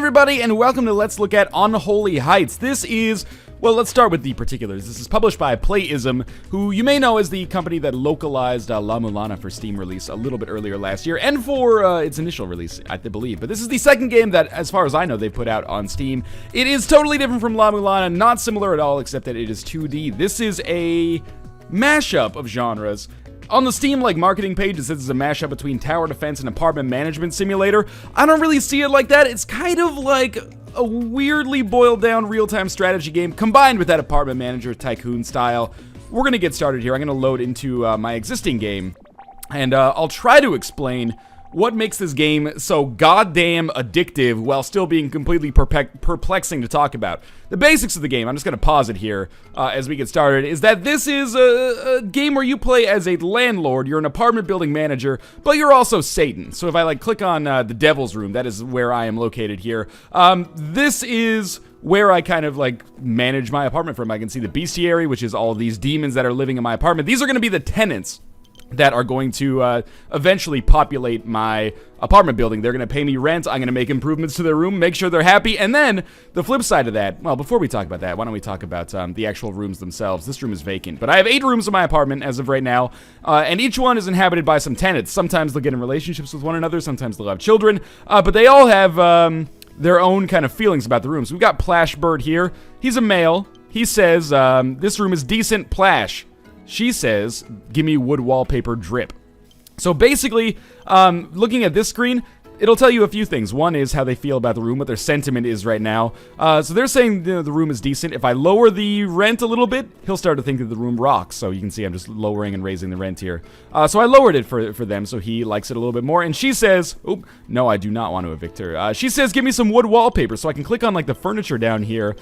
everybody, and welcome to Let's Look at Unholy Heights. This is, well, let's start with the particulars. This is published by Playism, who you may know as the company that localized La Mulana for Steam release a little bit earlier last year, and for its initial release, I believe. But this is the second game that, as far as I know, they put out on Steam. It is totally different from La Mulana, not similar at all, except that it is 2D. This is a mashup of genres. On the Steam marketing page, it says it's a mashup between tower defense and apartment management simulator. I don't really see it like that. It's kind of like a weirdly boiled down real-time strategy game combined with that apartment manager tycoon style. We're gonna get started here. I'm gonna load into my existing game, and I'll try to explain what makes this game so goddamn addictive while still being completely perplexing to talk about. The basics of the game, I'm just going to pause it here as we get started, is that this is a game where you play as a landlord. You're an apartment building manager, but you're also Satan. So if I click on the Devil's Room, that is where I am located here. This is where I kind of manage my apartment from. I can see the bestiary, which is all these demons that are living in my apartment. These are going to be the tenants that are going to eventually populate my apartment building. They're going to pay me rent, I'm going to make improvements to their room, make sure they're happy, and then the flip side of that, well, before we talk about that, why don't we talk about the actual rooms themselves. This room is vacant, but I have 8 rooms in my apartment as of right now, and each one is inhabited by some tenants. Sometimes they'll get in relationships with one another, sometimes they'll have children, but they all have their own kind of feelings about the room. So we've got Plashbird here. He's a male. He says, this room is decent, Plash. She says, give me wood wallpaper drip. So basically, looking at this screen, it'll tell you a few things. One is how they feel about the room, what their sentiment is right now. So they're saying the room is decent. If I lower the rent a little bit, he'll start to think that the room rocks. So you can see I'm just lowering and raising the rent here. So I lowered it for them, so he likes it a little bit more. And she says, oh, no, I do not want to evict her. She says, give me some wood wallpaper. So I can click on the furniture down here.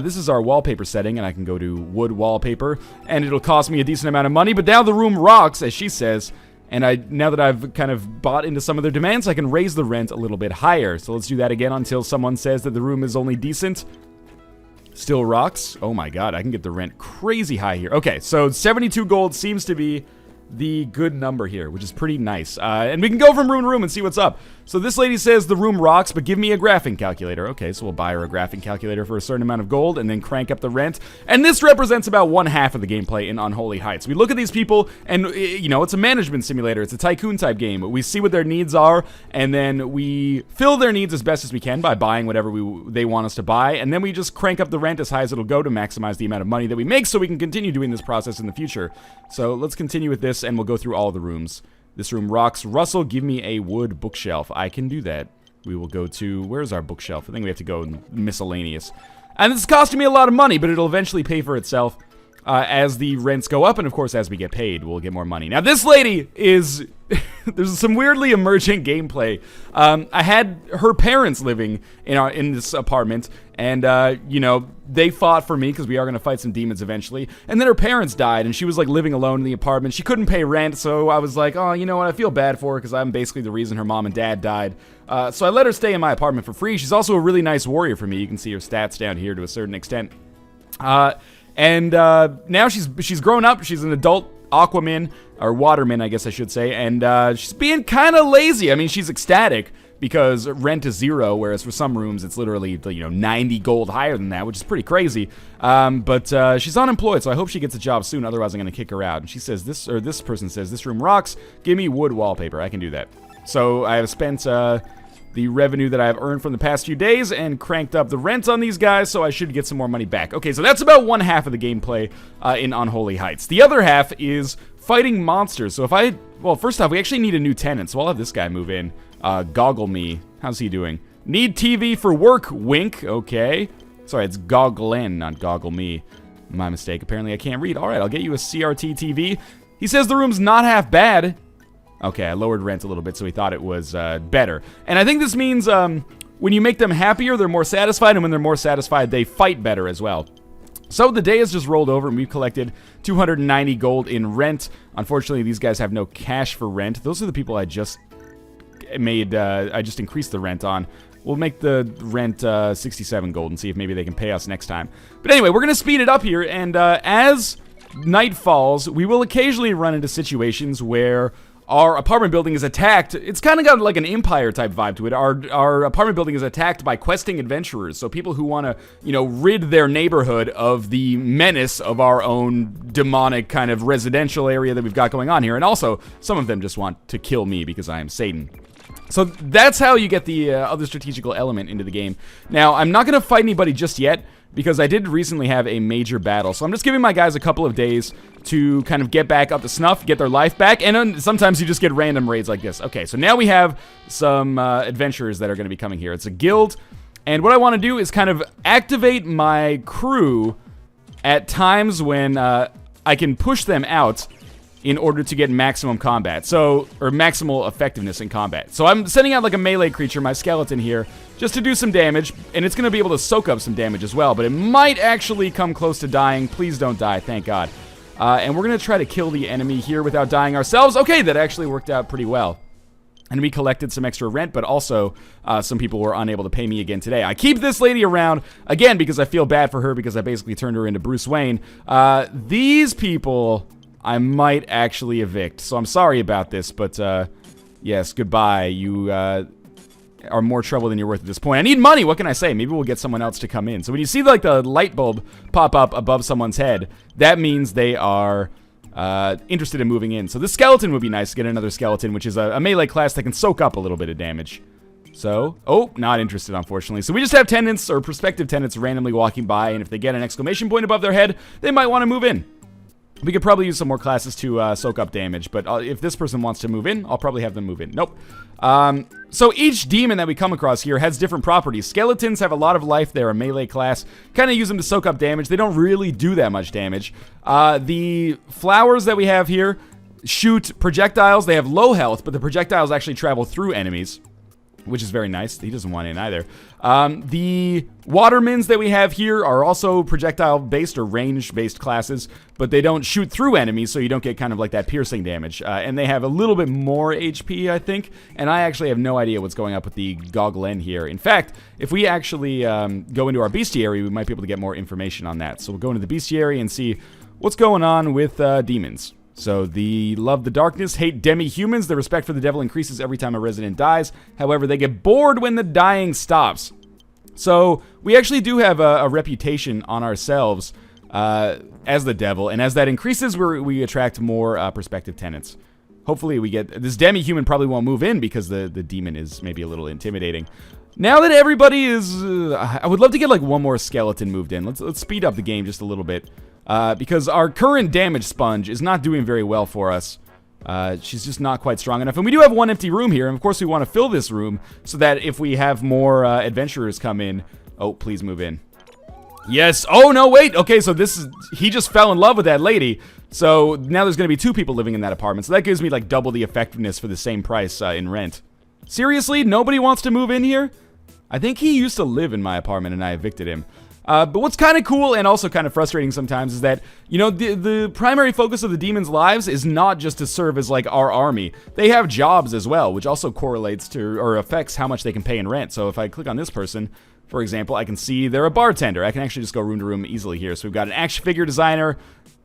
This is our wallpaper setting, and I can go to wood wallpaper. And it'll cost me a decent amount of money. But now the room rocks, as she says. And now that I've kind of bought into some of their demands, I can raise the rent a little bit higher. So let's do that again until someone says that the room is only decent. Still rocks. Oh my god, I can get the rent crazy high here. Okay, so 72 gold seems to be the good number here, which is pretty nice. And we can go from room to room and see what's up. So this lady says the room rocks, but give me a graphing calculator. Okay, so we'll buy her a graphing calculator for a certain amount of gold and then crank up the rent. And this represents about 1/2 of the gameplay in Unholy Heights. We look at these people and, you know, it's a management simulator. It's a tycoon type game. We see what their needs are, and then we fill their needs as best as we can by buying whatever they want us to buy. And then we just crank up the rent as high as it'll go to maximize the amount of money that we make so we can continue doing this process in the future. So let's continue with this and we'll go through all the rooms. This room rocks. Russell, give me a wood bookshelf. I can do that. We will go to, where's our bookshelf? I think we have to go in miscellaneous. And this is costing me a lot of money, but it'll eventually pay for itself as the rents go up, and of course as we get paid, we'll get more money. Now this lady is, there's some weirdly emergent gameplay. I had her parents living in this apartment, and you know, they fought for me because we are going to fight some demons eventually. And then her parents died, and she was living alone in the apartment. She couldn't pay rent, so I was like, oh, you know what? I feel bad for her because I'm basically the reason her mom and dad died. So I let her stay in my apartment for free. She's also a really nice warrior for me. You can see her stats down here to a certain extent. And now she's grown up. She's an adult Aquaman, or Waterman, I guess I should say. And she's being kind of lazy. I mean, she's ecstatic because rent is 0, whereas for some rooms it's literally 90 gold higher than that, which is pretty crazy. But she's unemployed, so I hope she gets a job soon. Otherwise, I'm gonna kick her out. And she says this person says this room rocks. Give me wood wallpaper. I can do that. So I have spent the revenue that I've earned from the past few days and cranked up the rent on these guys, so I should get some more money back. Okay, so that's about 1/2 of the gameplay in Unholy Heights. The other half is fighting monsters. So well, first off, we actually need a new tenant, so I'll have this guy move in. Goggle Me. How's he doing? Need TV for work, wink. Okay. Sorry, it's Gogglen, not Goggle Me. My mistake. Apparently I can't read. Alright, I'll get you a CRT TV. He says the room's not half bad. Okay, I lowered rent a little bit, so he thought it was better. And I think this means when you make them happier, they're more satisfied, and when they're more satisfied, they fight better as well. So the day has just rolled over, and we've collected 290 gold in rent. Unfortunately, these guys have no cash for rent. Those are the people I just made, I just increased the rent on. We'll make the rent 67 gold and see if maybe they can pay us next time. But anyway, we're going to speed it up here, and as night falls, we will occasionally run into situations where our apartment building is attacked. It's kind of got like an Empire type vibe to it. Our apartment building is attacked by questing adventurers. So people who want to, rid their neighborhood of the menace of our own demonic kind of residential area that we've got going on here. And also, some of them just want to kill me because I am Satan. So that's how you get the other strategical element into the game. Now, I'm not going to fight anybody just yet, because I did recently have a major battle. So I'm just giving my guys a couple of days to kind of get back up to snuff, get their life back, and then sometimes you just get random raids like this. Okay, so now we have some adventurers that are going to be coming here. It's a guild, and what I want to do is kind of activate my crew at times when I can push them out in order to get maximum combat, or maximal effectiveness in combat. So I'm sending out like a melee creature, my skeleton here, just to do some damage, and it's going to be able to soak up some damage as well, but it might actually come close to dying. Please don't die, thank God. And we're going to try to kill the enemy here without dying ourselves. Okay, that actually worked out pretty well. And we collected some extra rent, but also some people were unable to pay me again today. I keep this lady around, again, because I feel bad for her, because I basically turned her into Bruce Wayne. These people I might actually evict, so I'm sorry about this, but yes, goodbye. You are more trouble than you're worth at this point. I need money, what can I say? Maybe we'll get someone else to come in. So when you see like the light bulb pop up above someone's head, that means they are interested in moving in. So this skeleton would be nice to get another skeleton, which is a melee class that can soak up a little bit of damage. So, not interested, unfortunately. So we just have tenants or prospective tenants randomly walking by, and if they get an exclamation point above their head, they might want to move in. We could probably use some more classes to soak up damage, but if this person wants to move in, I'll probably have them move in. Nope. So each demon that we come across here has different properties. Skeletons have a lot of life. They're a melee class. Kind of use them to soak up damage. They don't really do that much damage. The flowers that we have here shoot projectiles. They have low health, but the projectiles actually travel through enemies, which is very nice. He doesn't want in either. The watermins that we have here are also projectile-based or range-based classes, but they don't shoot through enemies, so you don't get kind of like that piercing damage. And they have a little bit more HP, I think, and I actually have no idea what's going up with the Goglen here. In fact, if we actually go into our bestiary, we might be able to get more information on that. So we'll go into the bestiary and see what's going on with demons. So, the love the darkness, hate demi-humans. The respect for the devil increases every time a resident dies. However, they get bored when the dying stops. So, we actually do have a reputation on ourselves as the devil. And as that increases, we attract more prospective tenants. Hopefully, we get... This demi-human probably won't move in because the demon is maybe a little intimidating. Now that everybody is... I would love to get like one more skeleton moved in. Let's speed up the game just a little bit. Because our current damage sponge is not doing very well for us. She's just not quite strong enough. And we do have one empty room here, and of course we want to fill this room so that if we have more adventurers come in... Oh, please move in. Yes! Oh, no, wait! Okay, so this is... He just fell in love with that lady. So now there's going to be 2 people living in that apartment. So that gives me like double the effectiveness for the same price in rent. Seriously? Nobody wants to move in here? I think he used to live in my apartment and I evicted him. But what's kind of cool and also kind of frustrating sometimes is that, the primary focus of the demons' lives is not just to serve as, like, our army. They have jobs as well, which also correlates to, or affects how much they can pay in rent. So if I click on this person, for example, I can see they're a bartender. I can actually just go room to room easily here. So we've got an action figure designer,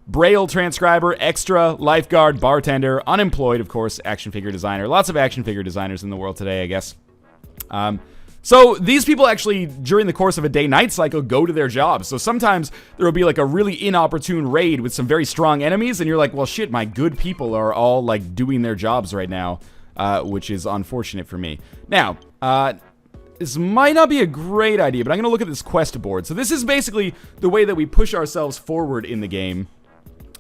Braille transcriber, extra, lifeguard, bartender, unemployed, of course, action figure designer. Lots of action figure designers in the world today, I guess. So these people actually, during the course of a day-night cycle, go to their jobs. So sometimes there will be like a really inopportune raid with some very strong enemies, and you're like, well, shit, my good people are all like doing their jobs right now, which is unfortunate for me. Now, this might not be a great idea, but I'm going to look at this quest board. So this is basically the way that we push ourselves forward in the game.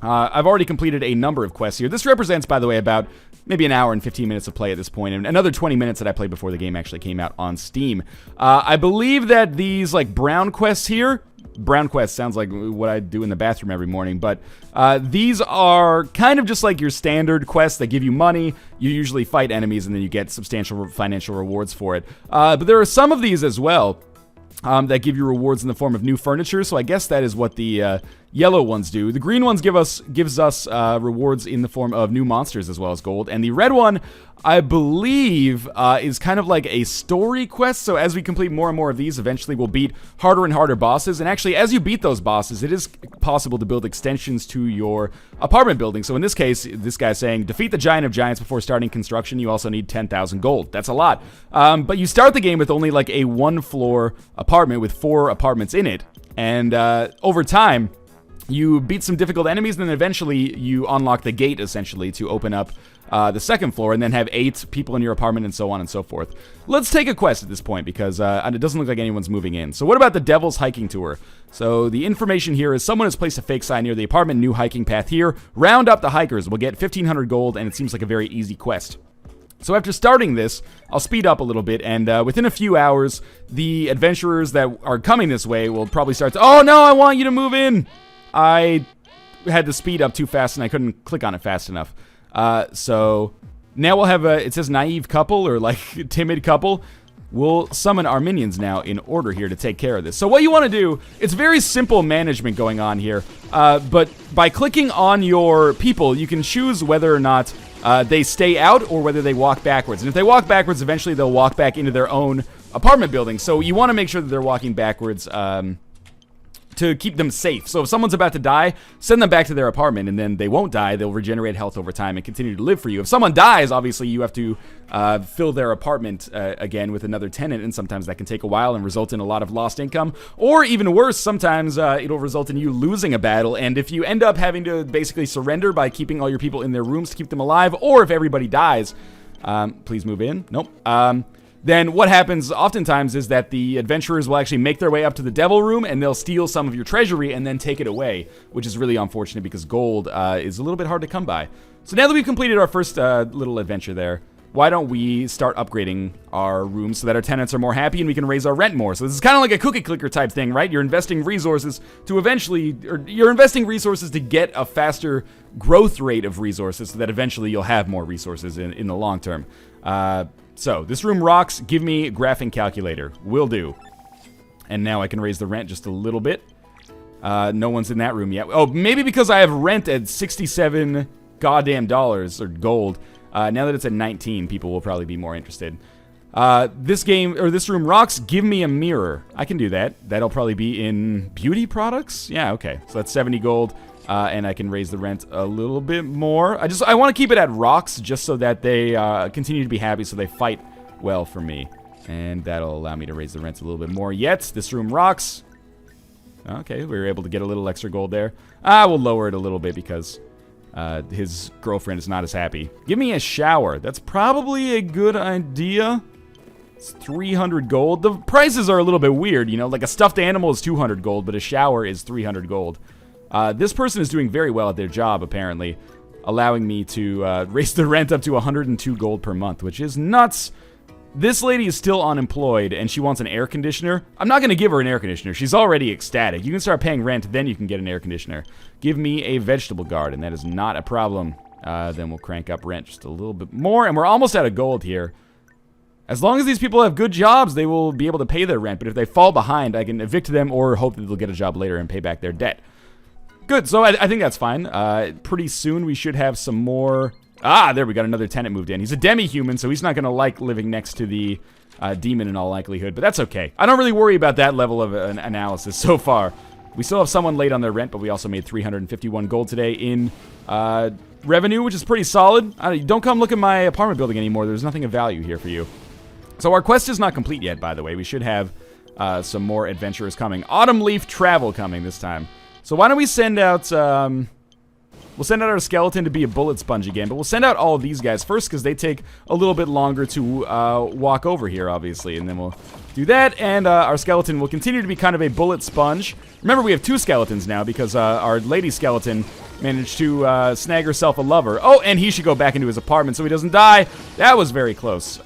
I've already completed a number of quests here. This represents, by the way, about maybe an hour and 15 minutes of play at this point, and another 20 minutes that I played before the game actually came out on Steam. I believe that these, like, brown quests here... Brown quest sounds like what I do in the bathroom every morning, but these are kind of just like your standard quests that give you money. You usually fight enemies, and then you get substantial financial rewards for it. But there are some of these as well that give you rewards in the form of new furniture, so I guess that is what the yellow ones do. The green ones gives us rewards in the form of new monsters as well as gold. And the red one, I believe, is kind of like a story quest. So as we complete more and more of these, eventually we'll beat harder and harder bosses. And actually, as you beat those bosses, it is possible to build extensions to your apartment building. So in this case, this guy's saying, defeat the Giant of Giants before starting construction. You also need 10,000 gold. That's a lot. But you start the game with only like a 1-floor apartment with 4 apartments in it. And over time, you beat some difficult enemies, and then eventually you unlock the gate, essentially, to open up the second floor, and then have 8 people in your apartment, and so on and so forth. Let's take a quest at this point, because it doesn't look like anyone's moving in. So what about the Devil's Hiking Tour? So the information here is someone has placed a fake sign near the apartment, new hiking path here. Round up the hikers. We'll get 1,500 gold, and it seems like a very easy quest. So after starting this, I'll speed up a little bit, and within a few hours, the adventurers that are coming this way will probably start to, oh no, I want you to move in! I had to speed up too fast and I couldn't click on it fast enough. So now we'll have it says naive couple or like timid couple. We'll summon our minions now in order here to take care of this. So what you want to do, it's very simple management going on here. But by clicking on your people, you can choose whether or not they stay out or whether they walk backwards. And if they walk backwards, eventually they'll walk back into their own apartment building. So you want to make sure that they're walking backwards, to keep them safe. So if someone's about to die, send them back to their apartment, and then they won't die. They'll regenerate health over time and continue to live for you. If someone dies, obviously you have to fill their apartment again with another tenant, and sometimes that can take a while and result in a lot of lost income. Or even worse, sometimes it'll result in you losing a battle, and if you end up having to basically surrender by keeping all your people in their rooms to keep them alive, or if everybody dies, please move in. Nope. Then what happens oftentimes is that the adventurers will actually make their way up to the devil room, and they'll steal some of your treasury and then take it away, which is really unfortunate because gold is a little bit hard to come by. So now that we've completed our first little adventure there, why don't we start upgrading our rooms so that our tenants are more happy and we can raise our rent more? So this is kind of like a cookie clicker type thing, right? You're investing resources to you're investing resources to get a faster growth rate of resources so that eventually you'll have more resources in the long term. So, this room rocks. Give me graphing calculator. Will do. And now I can raise the rent just a little bit. No one's in that room yet. Oh, maybe because I have rent at 67 goddamn dollars or gold. Now that it's at 19, people will probably be more interested. This room rocks. Give me a mirror. I can do that. That'll probably be in beauty products. Yeah, okay. So that's 70 gold. And I can raise the rent a little bit more. I want to keep it at rocks just so that they continue to be happy, so they fight well for me. And that'll allow me to raise the rent a little bit more. Yet, this room rocks. Okay, we were able to get a little extra gold there. We'll lower it a little bit because his girlfriend is not as happy. Give me a shower. That's probably a good idea. It's 300 gold. The prices are a little bit weird, you know? Like a stuffed animal is 200 gold, but a shower is 300 gold. This person is doing very well at their job, apparently, allowing me to raise the rent up to 102 gold per month, which is nuts. This lady is still unemployed, and she wants an air conditioner. I'm not going to give her an air conditioner. She's already ecstatic. You can start paying rent, then you can get an air conditioner. Give me a vegetable garden. That is not a problem. Then we'll crank up rent just a little bit more, and we're almost out of gold here. As long as these people have good jobs, they will be able to pay their rent, but if they fall behind, I can evict them or hope that they'll get a job later and pay back their debt. Good, so I think that's fine. Pretty soon we should have some more... there we got another tenant moved in. He's a demi-human, so he's not going to like living next to the demon in all likelihood, but that's okay. I don't really worry about that level of an analysis so far. We still have someone late on their rent, but we also made 351 gold today in revenue, which is pretty solid. Don't come look at my apartment building anymore. There's nothing of value here for you. So our quest is not complete yet, by the way. We should have some more adventurers coming. Autumn Leaf Travel coming this time. So why don't we send out, we'll send out our skeleton to be a bullet sponge again, but we'll send out all of these guys first because they take a little bit longer to walk over here, obviously, and then we'll do that, and our skeleton will continue to be kind of a bullet sponge. Remember, we have 2 skeletons now because our lady skeleton managed to snag herself a lover. Oh, and he should go back into his apartment so he doesn't die. That was very close.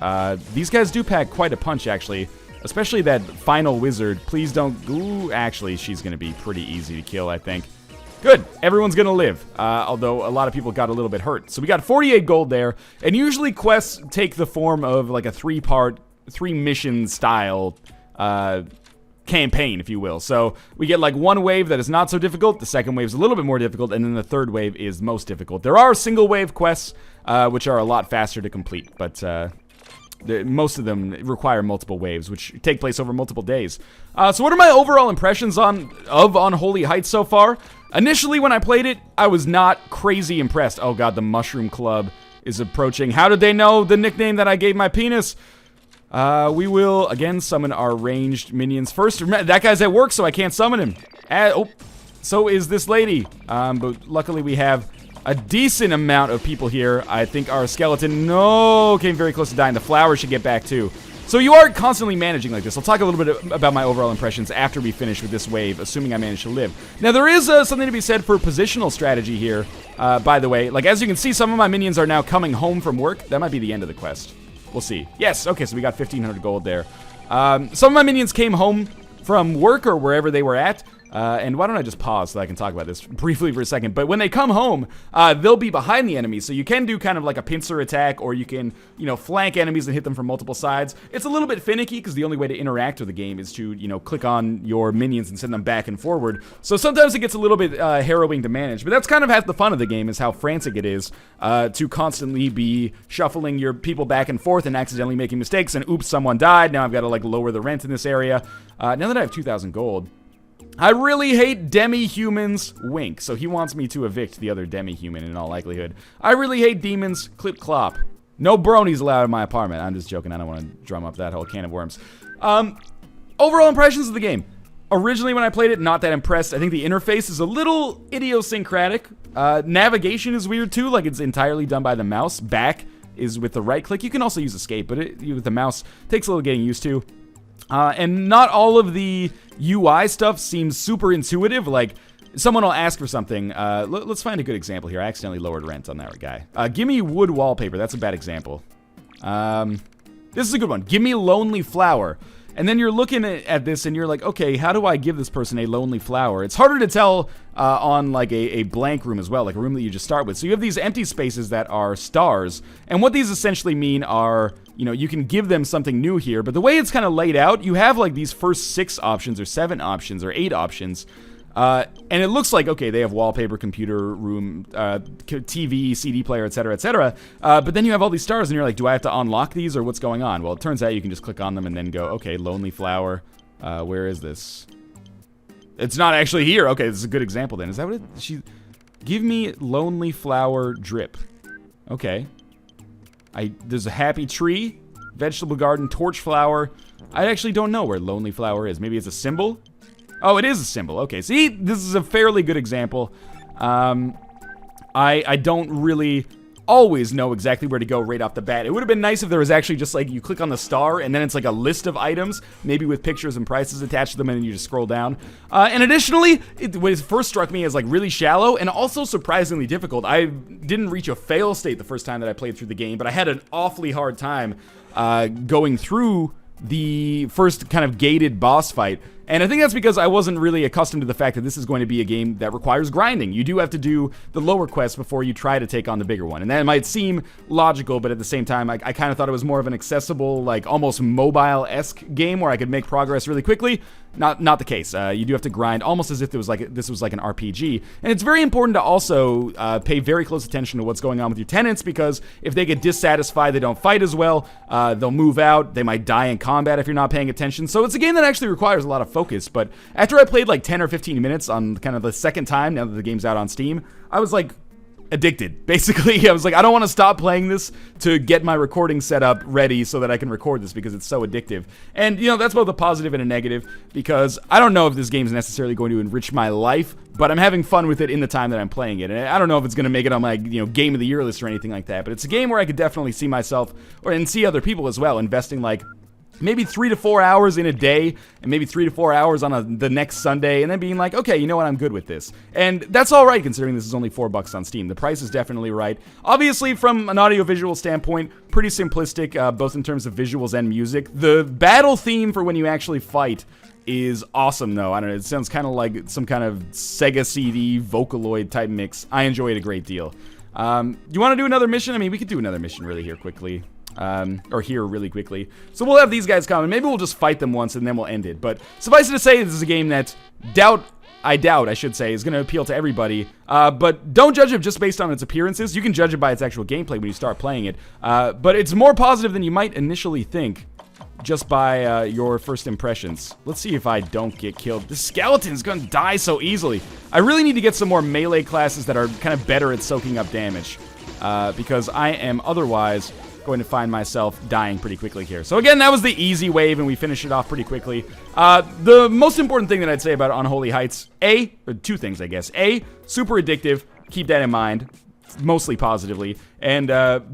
These guys do pack quite a punch, actually. Especially that final wizard. Please don't... Ooh, actually, she's going to be pretty easy to kill, I think. Good. Everyone's going to live. Although a lot of people got a little bit hurt. So we got 48 gold there. And usually quests take the form of like a 3-mission style campaign, if you will. So we get like one wave that is not so difficult, the second wave is a little bit more difficult, and then the third wave is most difficult. There are single wave quests, which are a lot faster to complete, but most of them require multiple waves, which take place over multiple days. So what are my overall impressions of Unholy Heights so far? Initially, when I played it, I was not crazy impressed. Oh god, the Mushroom Club is approaching. How did they know the nickname that I gave my penis? We will, again, summon our ranged minions first. Remember, that guy's at work, so I can't summon him. Oh, so is this lady. But luckily we have a decent amount of people here. I think our skeleton, came very close to dying. The flower should get back too. So you are constantly managing like this. I'll talk a little bit about my overall impressions after we finish with this wave, assuming I manage to live. Now there is something to be said for positional strategy here, by the way. Like, as you can see, some of my minions are now coming home from work. That might be the end of the quest. We'll see. Yes, okay, so we got 1,500 gold there. Some of my minions came home from work or wherever they were at. And why don't I just pause so I can talk about this briefly for a second. But when they come home, they'll be behind the enemy. So you can do kind of like a pincer attack, or you can, flank enemies and hit them from multiple sides. It's a little bit finicky because the only way to interact with the game is to, click on your minions and send them back and forward. So sometimes it gets a little bit harrowing to manage. But that's kind of half the fun of the game, is how frantic it is to constantly be shuffling your people back and forth and accidentally making mistakes. And oops, someone died. Now I've got to like lower the rent in this area. Now that I have 2,000 gold, I really hate demi-humans. Wink. So he wants me to evict the other demi-human in all likelihood. I really hate demons. Clip clop. No bronies allowed in my apartment. I'm just joking. I don't want to drum up that whole can of worms. Overall impressions of the game. Originally when I played it, not that impressed. I think the interface is a little idiosyncratic. Navigation is weird too. Like, it's entirely done by the mouse. Back is with the right click. You can also use escape, but with the mouse takes a little getting used to. And not all of the UI stuff seems super intuitive. Like, someone will ask for something. Let's find a good example here. I accidentally lowered rent on that guy. Give me wood wallpaper. That's a bad example. This is a good one. Give me lonely flower. And then you're looking at this and you're like, okay, how do I give this person a lonely flower? It's harder to tell on like a blank room as well, like a room that you just start with. So you have these empty spaces that are stars. And what these essentially mean are, you can give them something new here. But the way it's kind of laid out, you have like these first 6 options or 7 options or 8 options. And it looks like, okay, they have wallpaper, computer room, TV, CD player, etc., etc. But then you have all these stars, and you're like, do I have to unlock these, or what's going on? Well, it turns out you can just click on them and then go, okay, lonely flower. Where is this? It's not actually here. Okay, this is a good example then. Is that what it... Give me lonely flower drip. Okay. There's a happy tree, vegetable garden, torch flower. I actually don't know where lonely flower is. Maybe it's a symbol? Oh, it is a symbol. Okay, see, this is a fairly good example. I don't really always know exactly where to go right off the bat. It would have been nice if there was actually just like, you click on the star and then it's like a list of items, maybe with pictures and prices attached to them, and then you just scroll down. And additionally, what first struck me as like really shallow and also surprisingly difficult. I didn't reach a fail state the first time that I played through the game, but I had an awfully hard time going through the first kind of gated boss fight. And I think that's because I wasn't really accustomed to the fact that this is going to be a game that requires grinding. You do have to do the lower quests before you try to take on the bigger one. And that might seem logical, but at the same time, I kind of thought it was more of an accessible, like almost mobile-esque game where I could make progress really quickly. Not the case. You do have to grind almost as if this was like an RPG. And it's very important to also pay very close attention to what's going on with your tenants, because if they get dissatisfied, they don't fight as well, they'll move out, they might die in combat if you're not paying attention. So it's a game that actually requires a lot of focus. But after I played like 10 or 15 minutes on kind of the second time, now that the game's out on Steam, I was like addicted. Basically, I was like, I don't want to stop playing this to get my recording setup ready so that I can record this, because it's so addictive. And, that's both a positive and a negative, because I don't know if this game is necessarily going to enrich my life, but I'm having fun with it in the time that I'm playing it. And I don't know if it's going to make it on my, game of the year list or anything like that, but it's a game where I could definitely see myself, and see other people as well, investing like maybe 3 to 4 hours in a day, and maybe 3 to 4 hours on the next Sunday, and then being like, okay, you know what, I'm good with this. And that's all right, considering this is only $4 on Steam. The price is definitely right. Obviously, from an audiovisual standpoint, pretty simplistic, both in terms of visuals and music. The battle theme for when you actually fight is awesome, though. I don't know, it sounds kind of like some kind of Sega CD Vocaloid type mix. I enjoy it a great deal. You want to do another mission? I mean, we could do another mission really here quickly. or here really quickly. So we'll have these guys come, and maybe we'll just fight them once, and then we'll end it. But suffice it to say, this is a game that I doubt, I should say, is going to appeal to everybody. But don't judge it just based on its appearances. You can judge it by its actual gameplay when you start playing it. But it's more positive than you might initially think, just by your first impressions. Let's see if I don't get killed. This skeleton's gonna die so easily. I really need to get some more melee classes that are kind of better at soaking up damage, because I am otherwise going to find myself dying pretty quickly here. So again, that was the easy wave, and we finished it off pretty quickly. The most important thing that I'd say about Unholy Heights, or two things, I guess. A, super addictive. Keep that in mind, mostly positively. And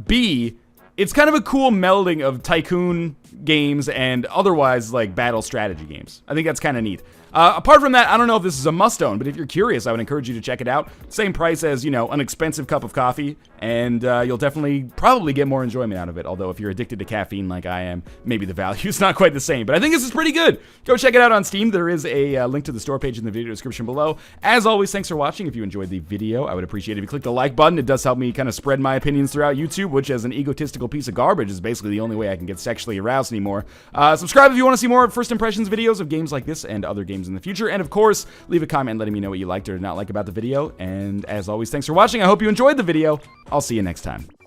B, it's kind of a cool melding of tycoon games and otherwise, like, battle strategy games. I think that's kind of neat. Apart from that, I don't know if this is a must-own, but if you're curious, I would encourage you to check it out. Same price as, you know, an expensive cup of coffee, and you'll probably get more enjoyment out of it. Although, if you're addicted to caffeine like I am, maybe the value's not quite the same. But I think this is pretty good. Go check it out on Steam. There is a link to the store page in the video description below. As always, thanks for watching. If you enjoyed the video, I would appreciate it if you click the like button. It does help me kind of spread my opinions throughout YouTube, which, as an egotistical piece of garbage, is basically the only way I can get sexually aroused anymore. Subscribe if you want to see more first impressions videos of games like this and other games in the future. And of course, leave a comment letting me know what you liked or did not like about the video. And as always, thanks for watching. I hope you enjoyed the video. I'll see you next time.